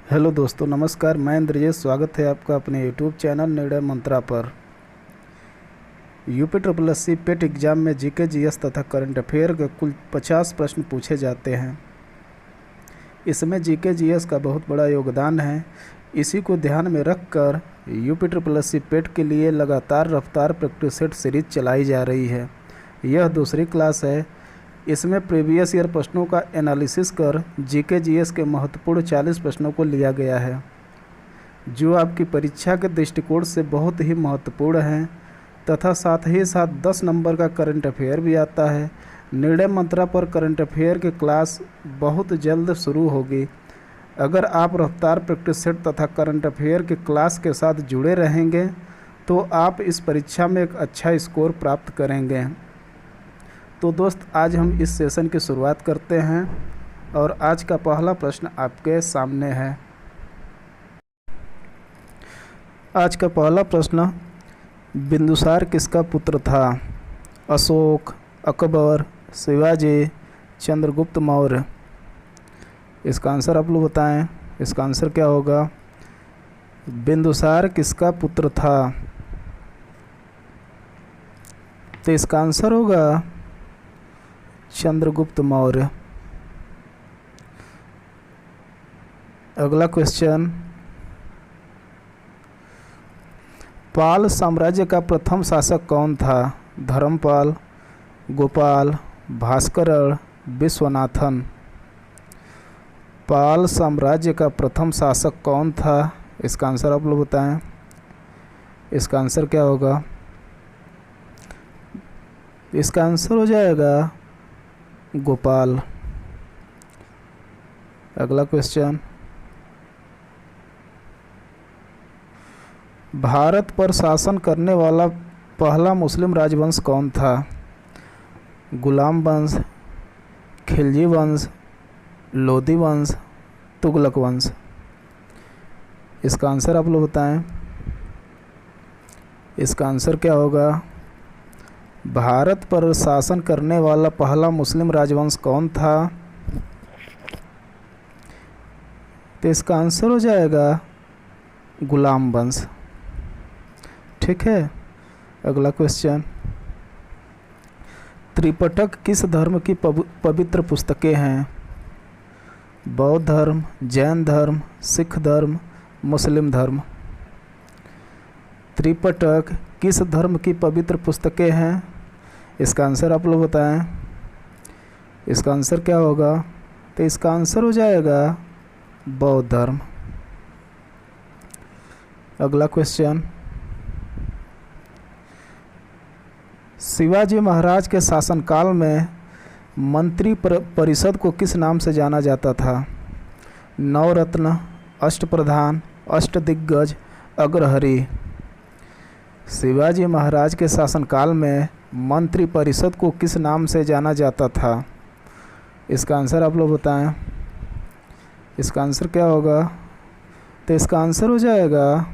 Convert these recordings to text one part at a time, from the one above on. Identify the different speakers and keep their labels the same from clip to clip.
Speaker 1: Hello दोस्तों, नमस्कार। मैं इंद्रजीत, स्वागत है आपका अपने यूट्यूब चैनल निर्णय मंत्रा पर। यूपी ट्रिपल एस सी पेट एग्ज़ाम में जीके जीएस तथा करंट अफेयर के कुल 50 प्रश्न पूछे जाते हैं। इसमें जीके जीएस का बहुत बड़ा योगदान है। इसी को ध्यान में रखकर यूपी ट्रिपल एस सी पेट के लिए लगातार रफ्तार प्रैक्टिस सेट सीरीज चलाई जा रही है। यह दूसरी क्लास है। इसमें प्रीवियस ईयर प्रश्नों का एनालिसिस कर जीके जीएस के महत्वपूर्ण 40 प्रश्नों को लिया गया है, जो आपकी परीक्षा के दृष्टिकोण से बहुत ही महत्वपूर्ण हैं, तथा साथ ही साथ 10 नंबर का करंट अफेयर भी आता है। निर्णय मंत्रा पर करंट अफेयर की क्लास बहुत जल्द शुरू होगी। अगर आप रफ्तार प्रैक्टिस सेट तथा करंट अफेयर की क्लास के साथ जुड़े रहेंगे तो आप इस परीक्षा में एक अच्छा स्कोर प्राप्त करेंगे। तो दोस्त, आज हम इस सेशन की शुरुआत करते हैं और आज का पहला प्रश्न आपके सामने है। आज का पहला प्रश्न, बिंदुसार किसका पुत्र था? अशोक, अकबर, शिवाजी, चंद्रगुप्त मौर्य। इसका आंसर आप लोग बताएं। इसका आंसर क्या होगा? बिंदुसार किसका पुत्र था? तो इसका आंसर होगा चंद्रगुप्त मौर्य। अगला क्वेश्चन, पाल साम्राज्य का प्रथम शासक कौन था? धर्मपाल, गोपाल, भास्करण, विश्वनाथन। पाल साम्राज्य का प्रथम शासक कौन था? इसका आंसर आप लोग बताएं। इसका आंसर क्या होगा? इसका आंसर हो जाएगा गोपाल। अगला क्वेश्चन, भारत पर शासन करने वाला पहला मुस्लिम राजवंश कौन था? गुलाम वंश, खिलजी वंश, लोधी वंश, तुगलक वंश। इसका आंसर आप लोग बताएं। इसका आंसर क्या होगा? भारत पर शासन करने वाला पहला मुस्लिम राजवंश कौन था? तो इसका आंसर हो जाएगा गुलाम वंश। ठीक है। अगला क्वेश्चन, त्रिपिटक किस धर्म की पवित्र पुस्तकें हैं? बौद्ध धर्म, जैन धर्म, सिख धर्म, मुस्लिम धर्म। त्रिपिटक किस धर्म की पवित्र पुस्तकें हैं? इसका आंसर आप लोग बताएं। इसका आंसर क्या होगा? तो इसका आंसर हो जाएगा बौद्ध धर्म। अगला क्वेश्चन, शिवाजी महाराज के शासनकाल में मंत्री परिषद को किस नाम से जाना जाता था? नवरत्न, अष्टप्रधान, अष्टदिग्गज, अग्रहरी। शिवाजी महाराज के शासनकाल में मंत्री परिषद को किस नाम से जाना जाता था? इसका आंसर आप लोग बताएं। इसका आंसर क्या होगा? तो इसका आंसर हो जाएगा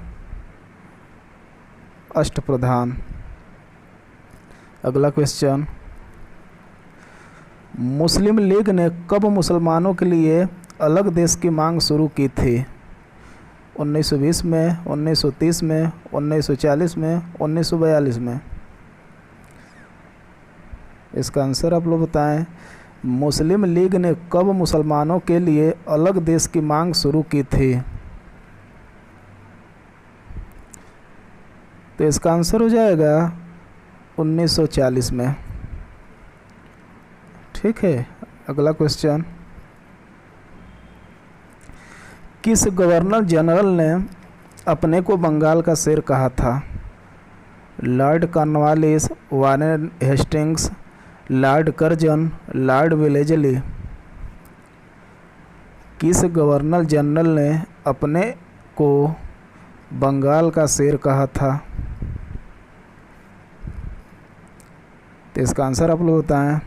Speaker 1: अष्टप्रधान। अगला क्वेश्चन, मुस्लिम लीग ने कब मुसलमानों के लिए अलग देश की मांग शुरू की थी? 1920 में, 1930 में, 1940 में, 1942 में। इसका आंसर आप लोग बताएं। मुस्लिम लीग ने कब मुसलमानों के लिए अलग देश की मांग शुरू की थी? तो इसका आंसर हो जाएगा 1940 में। ठीक है। अगला क्वेश्चन, किस गवर्नर जनरल ने अपने को बंगाल का शेर कहा था? Lord Cornwallis, Warren Hastings, Lord Curzon, Lord Wellesley. किस गवर्नर जनरल ने अपने को बंगाल का शेर कहा था? तो इसका आंसर आप लोग बताएं।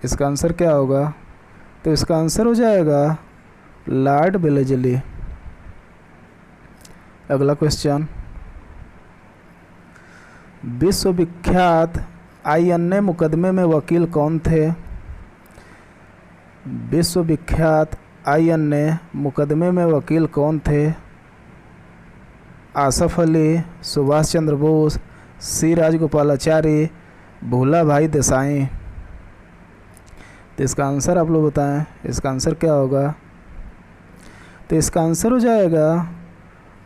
Speaker 1: इसका आंसर क्या होगा? तो इसका आंसर हो जाएगा लॉर्ड वेलेस्ली। अगला क्वेश्चन, विश्वविख्यात आईएनए मुकदमे में वकील कौन थे? विश्वविख्यात आई ने मुकदमे में वकील कौन थे? आसफ अली, सुभाष चंद्र बोस, सी राजगोपालाचारी, भूला भाई देसाई। तो इसका आंसर आप लोग बताएं, इसका आंसर क्या होगा? तो इसका आंसर हो जाएगा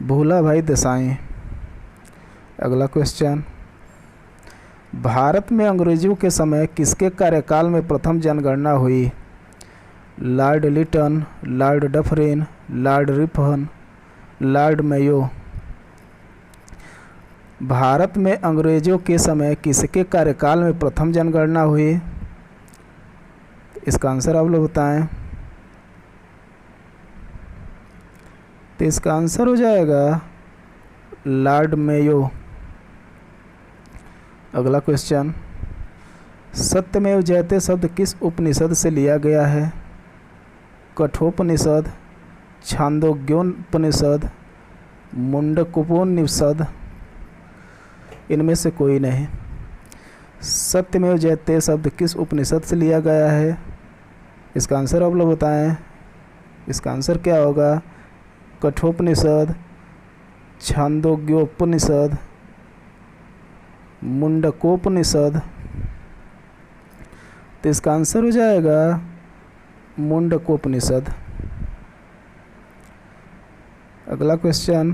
Speaker 1: भूला भाई देसाई। अगला क्वेश्चन, भारत में अंग्रेजों के समय किसके कार्यकाल में प्रथम जनगणना हुई? Lord Lytton, Lord Dufferin, Lord Ripon, Lord Mayo. भारत में अंग्रेजों के समय किसके कार्यकाल में प्रथम जनगणना हुई? इसका आंसर आप लोग बताएं। तो इसका आंसर हो जाएगा लॉर्ड मेयो। अगला क्वेश्चन, सत्यमेव जयते शब्द किस उपनिषद से लिया गया है? कठोपनिषद, छांदोग्योपनिषद, मुंडकोपनिषद। इनमें से कोई नहीं। सत्यमेव जयते शब्द किस उपनिषद से लिया गया है? इसका आंसर आप लोग बताएं। इसका आंसर क्या होगा? कठोपनिषद, छांदोग्योपनिषद, मुंडकोपनिषद। तो इसका आंसर हो जाएगा मुंडकोपनिषद। अगला क्वेश्चन,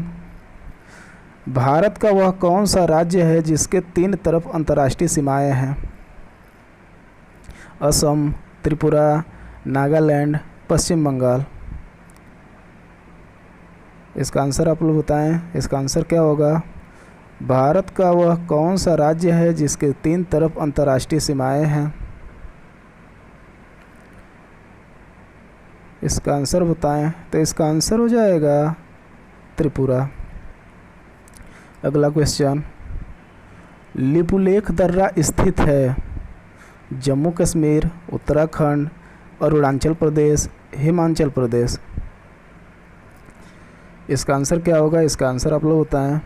Speaker 1: भारत का वह कौन सा राज्य है जिसके 3 तरफ अंतर्राष्ट्रीय सीमाएं हैं? असम, त्रिपुरा, नागालैंड, पश्चिम बंगाल। इसका आंसर आप लोग बताएं। इसका आंसर क्या होगा? भारत का वह कौन सा राज्य है जिसके 3 तरफ अंतर्राष्ट्रीय सीमाएं हैं? इसका आंसर बताएं। तो इसका आंसर हो जाएगा त्रिपुरा। अगला क्वेश्चन, लिपुलेख दर्रा स्थित है जम्मू कश्मीर, उत्तराखंड, अरुणाचल प्रदेश, हिमाचल प्रदेश। इसका आंसर क्या होगा? इसका आंसर आप लोग बताएं।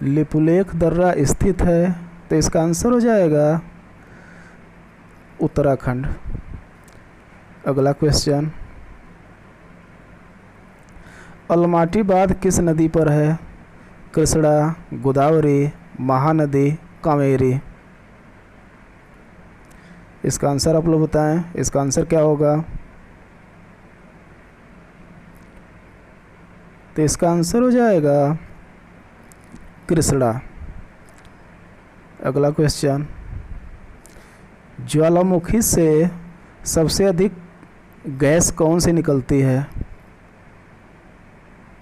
Speaker 1: लिपुलेख दर्रा स्थित है, तो इसका आंसर हो जाएगा उत्तराखंड। अगला क्वेश्चन, अलमाटी बांध किस नदी पर है? कृष्णा, गोदावरी, महानदी, कावेरी। इसका आंसर आप लोग बताएं। इसका आंसर क्या होगा? तो इसका आंसर हो जाएगा कृष्णा। अगला क्वेश्चन, ज्वालामुखी से सबसे अधिक गैस कौन सी निकलती है?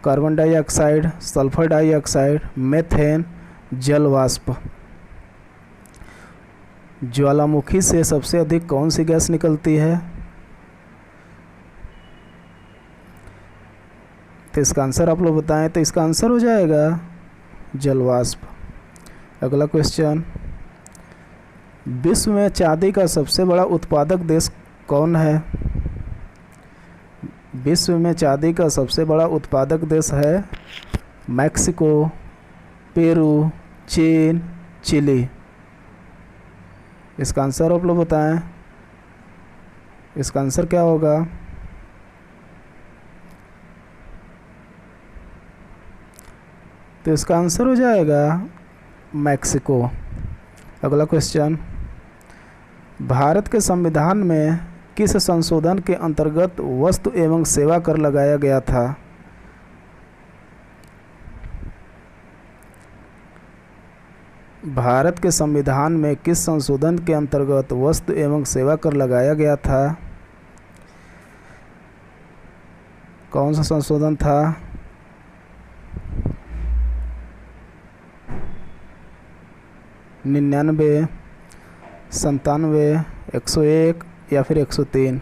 Speaker 1: Carbon dioxide, sulphur dioxide, methane, जल वाष्प। ज्वालामुखी से सबसे अधिक कौन सी गैस निकलती है? तो इसका आंसर आप लोग बताएं। तो इसका आंसर हो जाएगा जल वाष्प। अगला क्वेश्चन, विश्व में चांदी का सबसे बड़ा उत्पादक देश कौन है? विश्व में चांदी का सबसे बड़ा उत्पादक देश है मैक्सिको, पेरू, चीन, चिली। इसका आंसर आप लोग बताएं। इसका आंसर क्या होगा? तो इसका आंसर हो जाएगा मैक्सिको। अगला क्वेश्चन, भारत के संविधान में किस संशोधन के अंतर्गत वस्तु एवं सेवा कर लगाया गया था? भारत के संविधान में किस संशोधन के अंतर्गत वस्तु एवं सेवा कर लगाया गया था? कौन सा संशोधन था? 99, 97, 101 या फिर 103?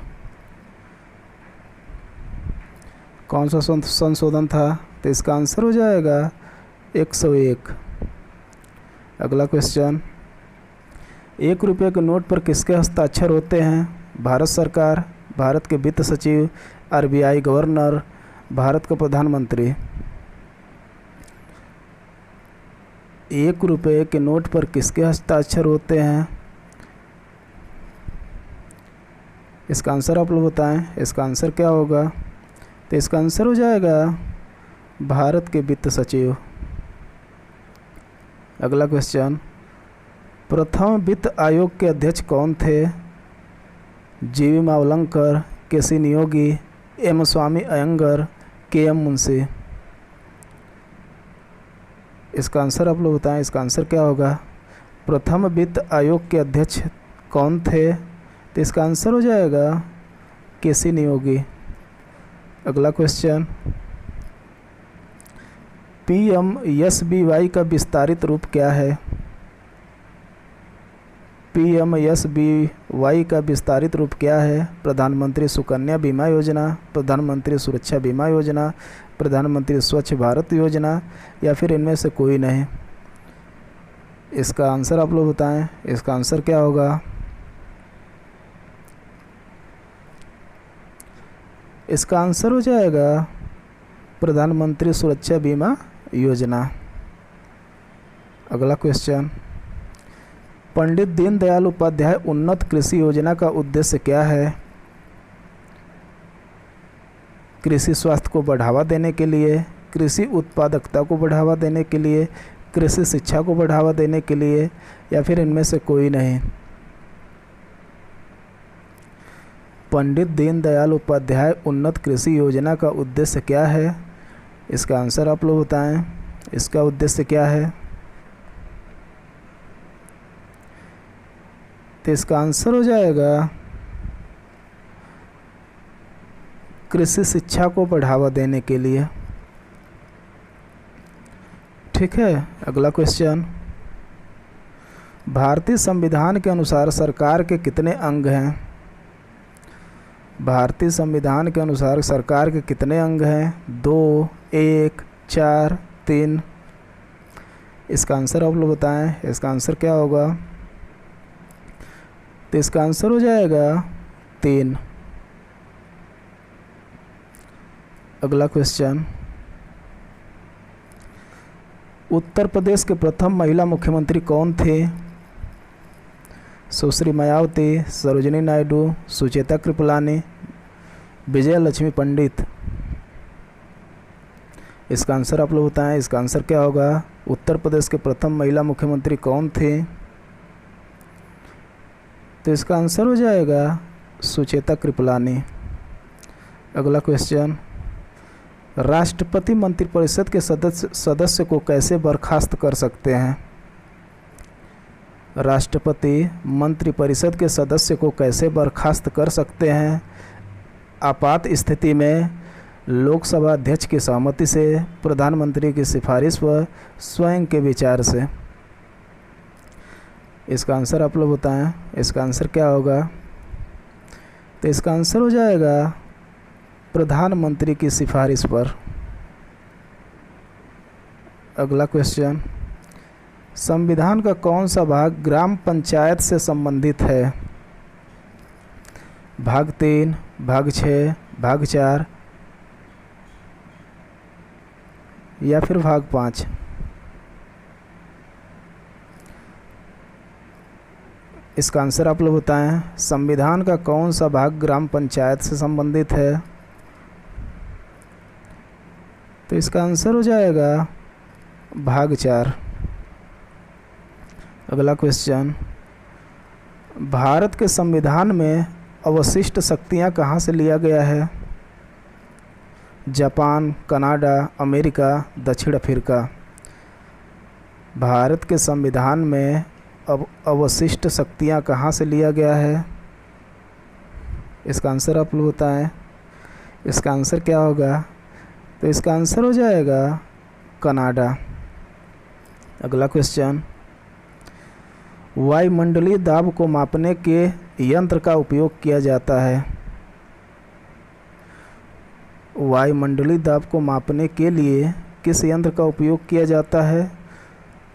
Speaker 1: कौन सा संशोधन था? तो इसका आंसर हो जाएगा 101। अगला क्वेश्चन, 1 रुपये के नोट पर किसके हस्ताक्षर होते हैं? भारत सरकार, भारत के वित्त सचिव, आरबीआई गवर्नर, भारत का प्रधानमंत्री। 1 रुपये के नोट पर किसके हस्ताक्षर होते हैं? इसका आंसर आप लोग बताएं, इसका आंसर क्या होगा? तो इसका आंसर हो जाएगा भारत के वित्त सचिव। अगला क्वेश्चन, प्रथम वित्त आयोग के अध्यक्ष कौन थे? जीवी मावलंकर, केसी नियोगी, एम स्वामी अयंगर, के एम मुंशी। इसका आंसर आप लोग बताएं, इसका आंसर क्या होगा? प्रथम वित्त आयोग के अध्यक्ष कौन थे? तो इसका आंसर हो जाएगा केसी नियोगी। अगला क्वेश्चन, PMSBY का विस्तारित रूप क्या है? PMSBY का विस्तारित रूप क्या है? प्रधानमंत्री सुकन्या बीमा योजना, प्रधानमंत्री सुरक्षा बीमा योजना, प्रधानमंत्री स्वच्छ भारत योजना, या फिर इनमें से कोई नहीं। इसका आंसर आप लोग बताएं, इसका आंसर क्या होगा? इसका आंसर हो जाएगा प्रधानमंत्री सुरक्षा बीमा योजना। अगला क्वेश्चन, पंडित दीनदयाल उपाध्याय उन्नत कृषि योजना का उद्देश्य क्या है? कृषि स्वास्थ्य को बढ़ावा देने के लिए, कृषि उत्पादकता को बढ़ावा देने के लिए, कृषि शिक्षा को बढ़ावा देने के लिए, या फिर इनमें से कोई नहीं। पंडित दीनदयाल उपाध्याय उन्नत कृषि योजना का उद्देश्य क्या है? इसका आंसर आप लोग बताएं, इसका उद्देश्य क्या है? तो इसका आंसर हो जाएगा कृषि शिक्षा को बढ़ावा देने के लिए। ठीक है। अगला क्वेश्चन, भारतीय संविधान के अनुसार सरकार के कितने अंग हैं? भारतीय संविधान के अनुसार सरकार के कितने अंग हैं? 2, 1, 4, 3। इसका आंसर आप लोग बताएं, इसका आंसर क्या होगा? तो इसका आंसर हो जाएगा 3। अगला क्वेश्चन, उत्तर प्रदेश के प्रथम महिला मुख्यमंत्री कौन थे? सुश्री मायावती, सरोजिनी नायडू, सुचेता कृपलानी, विजय लक्ष्मी पंडित। इसका आंसर आप लोग बताएं, इसका आंसर क्या होगा? उत्तर प्रदेश के प्रथम महिला मुख्यमंत्री कौन थे? तो इसका आंसर हो जाएगा सुचेता कृपलानी। अगला क्वेश्चन, राष्ट्रपति मंत्रिपरिषद के सदस्य को कैसे बर्खास्त कर सकते हैं? राष्ट्रपति मंत्रिपरिषद के सदस्य को कैसे बर्खास्त कर सकते हैं? आपात स्थिति में, लोकसभा अध्यक्ष की सहमति से, प्रधानमंत्री की सिफारिश पर, स्वयं के विचार से। इसका आंसर आप लोग बताएं, इसका आंसर क्या होगा? तो इसका आंसर हो जाएगा प्रधानमंत्री की सिफारिश पर। अगला क्वेश्चन, संविधान का कौन सा भाग ग्राम पंचायत से संबंधित है? भाग 3, भाग 6, भाग 4, या फिर भाग 5? इसका आंसर आप लोग बताएं, संविधान का कौन सा भाग ग्राम पंचायत से संबंधित है? तो इसका आंसर हो जाएगा भाग 4। अगला क्वेश्चन, भारत के संविधान में अवशिष्ट शक्तियाँ कहाँ से लिया गया है? जापान, कनाडा, अमेरिका, दक्षिण अफ्रीका। भारत के संविधान में अवशिष्ट शक्तियाँ कहाँ से लिया गया है? इसका आंसर आप लोग बताएं, इसका आंसर क्या होगा? तो इसका आंसर हो जाएगा कनाडा। अगला क्वेश्चन, वायुमंडलीय दाब को मापने के यंत्र का उपयोग किया जाता है? वायुमंडलीय दाब को मापने के लिए किस यंत्र का उपयोग किया जाता है?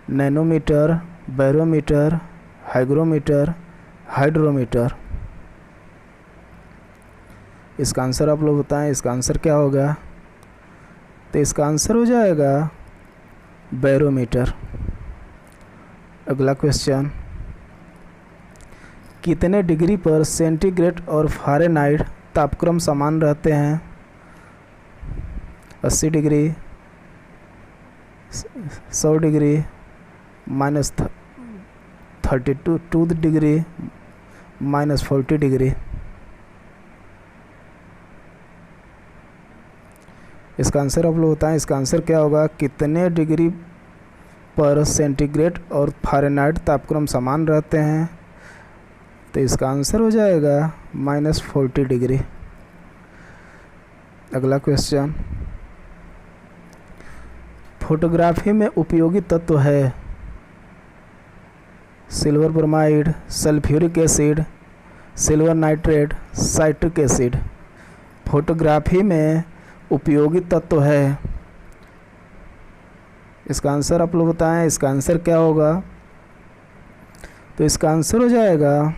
Speaker 1: Nanometer, barometer, hygrometer, hydrometer. इसका आंसर आप लोग बताएं, इसका आंसर क्या होगा? तो इसका आंसर हो जाएगा बैरोमीटर। अगला क्वेश्चन, कितने डिग्री पर सेंटीग्रेड और फ़ारेनहाइट तापक्रम समान रहते हैं? 80 डिग्री, 100 डिग्री, -32 डिग्री, -40 डिग्री। इसका आंसर आप लोग बताएं। इसका आंसर क्या होगा? कितने डिग्री पर सेंटीग्रेड और फ़ारेनहाइट तापक्रम समान रहते हैं? तो इसका आंसर हो जाएगा -40 डिग्री। अगला क्वेश्चन, फोटोग्राफी में उपयोगी तत्व है silver bromide, sulphuric acid, silver nitrate, citric acid. Photography में उपयोगी तत्व है, इसका आंसर आप लोग बताएं। इसका आंसर क्या होगा? तो इसका आंसर हो जाएगा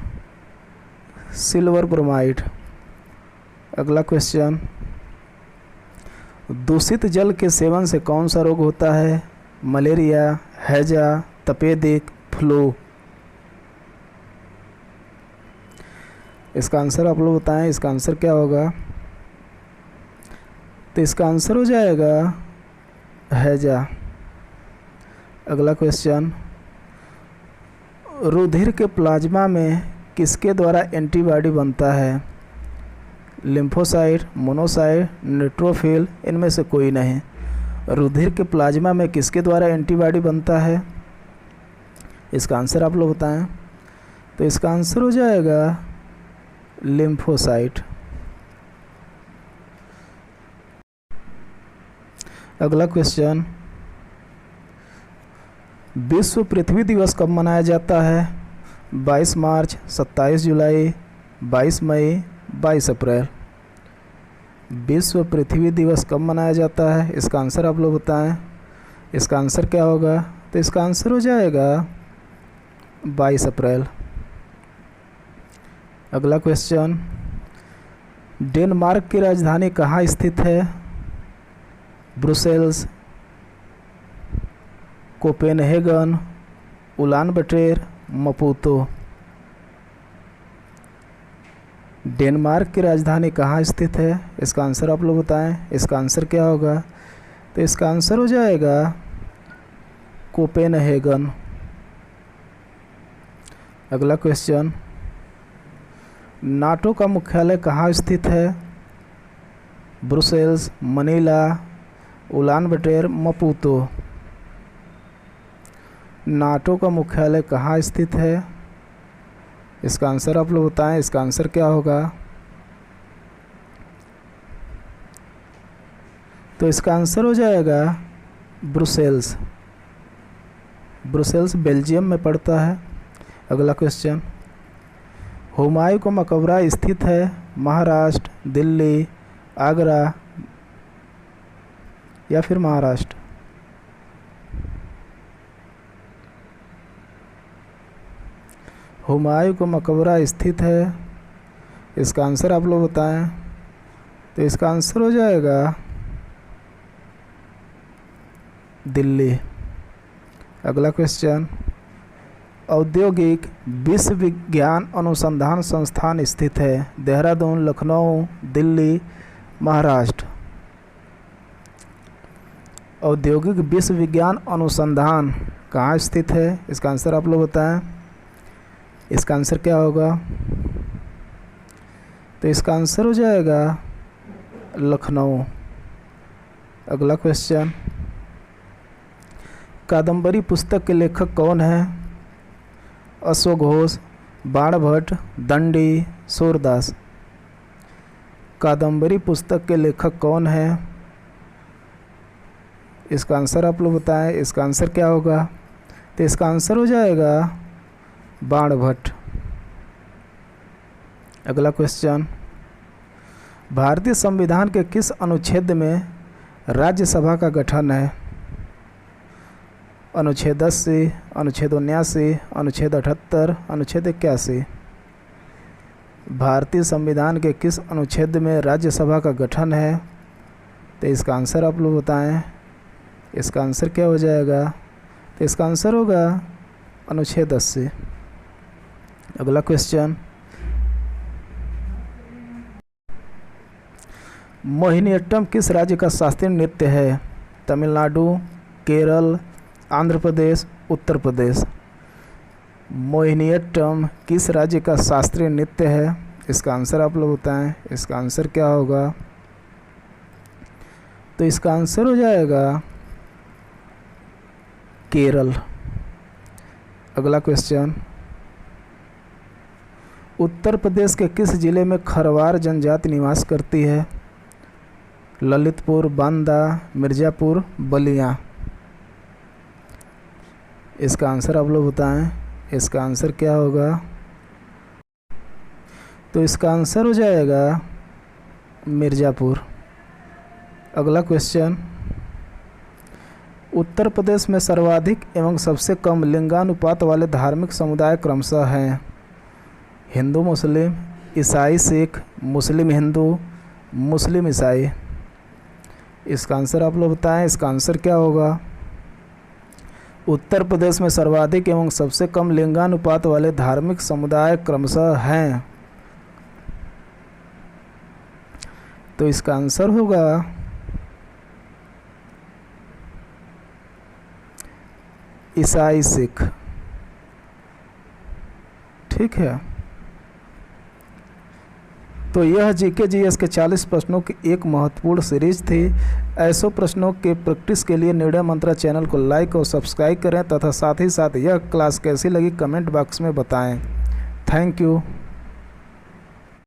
Speaker 1: सिल्वर ब्रोमाइड। अगला क्वेश्चन, दूषित जल के सेवन से कौन सा रोग होता है? मलेरिया, हैजा, तपेदिक, फ्लू। इसका आंसर आप लोग बताएं। इसका आंसर क्या होगा? तो इसका आंसर हो जाएगा हैजा। अगला क्वेश्चन, रुधिर के प्लाज्मा में किसके द्वारा एंटीबॉडी बनता है? लिम्फोसाइट, मोनोसाइट, न्यूट्रोफिल, इनमें से कोई नहीं। रुधिर के प्लाज्मा में किसके द्वारा एंटीबॉडी बनता है? इसका आंसर आप लोग बताएं। तो इसका आंसर हो जाएगा लिम्फोसाइट। अगला क्वेश्चन, विश्व पृथ्वी दिवस कब मनाया जाता है? 22 मार्च, 27 जुलाई, 22 मई, 22 अप्रैल। विश्व पृथ्वी दिवस कब मनाया जाता है? इसका आंसर आप लोग बताएं। इसका आंसर क्या होगा? तो इसका आंसर हो जाएगा 22 अप्रैल। अगला क्वेश्चन, डेनमार्क की राजधानी कहाँ स्थित है? ब्रुसेल्स, कोपेनहेगन, उलान बटेर, मपूतो। डेनमार्क की राजधानी कहाँ स्थित है? इसका आंसर आप लोग बताएं। इसका आंसर क्या होगा? तो इसका आंसर हो जाएगा कोपेनहेगन। अगला क्वेश्चन, नाटो का मुख्यालय कहाँ स्थित है? ब्रुसेल्स, मनीला, उलान बटेर, मपूतो। नाटो का मुख्यालय कहाँ स्थित है? इसका आंसर आप लोग बताएं। इसका आंसर क्या होगा? तो इसका आंसर हो जाएगा ब्रुसेल्स। ब्रुसेल्स बेल्जियम में पड़ता है। अगला क्वेश्चन, हुमायूं का मकबरा स्थित है महाराष्ट्र, दिल्ली, आगरा या फिर महाराष्ट्र? हुमायूं का मकबरा स्थित है, इसका आंसर आप लोग बताएं। तो इसका आंसर हो जाएगा दिल्ली। अगला क्वेश्चन, औद्योगिक विश्वविज्ञान अनुसंधान संस्थान स्थित है देहरादून, लखनऊ, दिल्ली, महाराष्ट्र? औद्योगिक विश्वविज्ञान अनुसंधान कहाँ स्थित है? इसका आंसर आप लोग बताएं। इसका आंसर क्या होगा? तो इसका आंसर हो जाएगा लखनऊ। अगला क्वेश्चन, कादम्बरी पुस्तक के लेखक कौन है? अश्वघोष, बाणभट्ट, दंडी, सूरदास। कादम्बरी पुस्तक के लेखक कौन है? इसका आंसर आप लोग बताएं। इसका आंसर क्या होगा? तो इसका आंसर हो जाएगा बाणभट्ट। अगला क्वेश्चन, भारतीय संविधान के किस अनुच्छेद में राज्यसभा का गठन है? अनुच्छेद 80, अनुच्छेद 79, अनुच्छेद 78, अनुच्छेद 81। भारतीय संविधान के किस अनुच्छेद में राज्यसभा का गठन है? तो इसका आंसर आप लोग बताएं। इसका आंसर क्या हो जाएगा? तो इसका आंसर होगा अनुच्छेद 80। अगला क्वेश्चन, मोहिनीअट्टम किस राज्य का शास्त्रीय नृत्य है? तमिलनाडु, केरल, आंध्र प्रदेश, उत्तर प्रदेश। मोहिनीअट्टम किस राज्य का शास्त्रीय नृत्य है? इसका आंसर आप लोग बताएं। इसका आंसर क्या होगा? तो इसका आंसर हो जाएगा केरल। अगला क्वेश्चन, उत्तर प्रदेश के किस जिले में खरवार जनजाति निवास करती है? ललितपुर, बांदा, मिर्ज़ापुर, बलिया। इसका आंसर आप लोग बताएं। इसका आंसर क्या होगा? तो इसका आंसर हो जाएगा मिर्ज़ापुर। अगला क्वेश्चन, उत्तर प्रदेश में सर्वाधिक एवं सबसे कम लिंगानुपात वाले धार्मिक समुदाय क्रमशः हैं? हिंदू मुस्लिम, ईसाई सिख, मुस्लिम हिंदू, मुस्लिम ईसाई। इसका आंसर आप लोग बताएं। इसका आंसर क्या होगा? उत्तर प्रदेश में सर्वाधिक एवं सबसे कम लिंगानुपात वाले धार्मिक समुदाय क्रमशः हैं। तो इसका आंसर होगा ईसाई सिख। ठीक है, तो यह जीके जीएस के 40 प्रश्नों की एक महत्वपूर्ण सीरीज थी। ऐसे प्रश्नों के प्रैक्टिस के लिए निर्णय मंत्रा चैनल को लाइक और सब्सक्राइब करें तथा साथ ही साथ यह क्लास कैसी लगी कमेंट बॉक्स में बताएं। Thank you.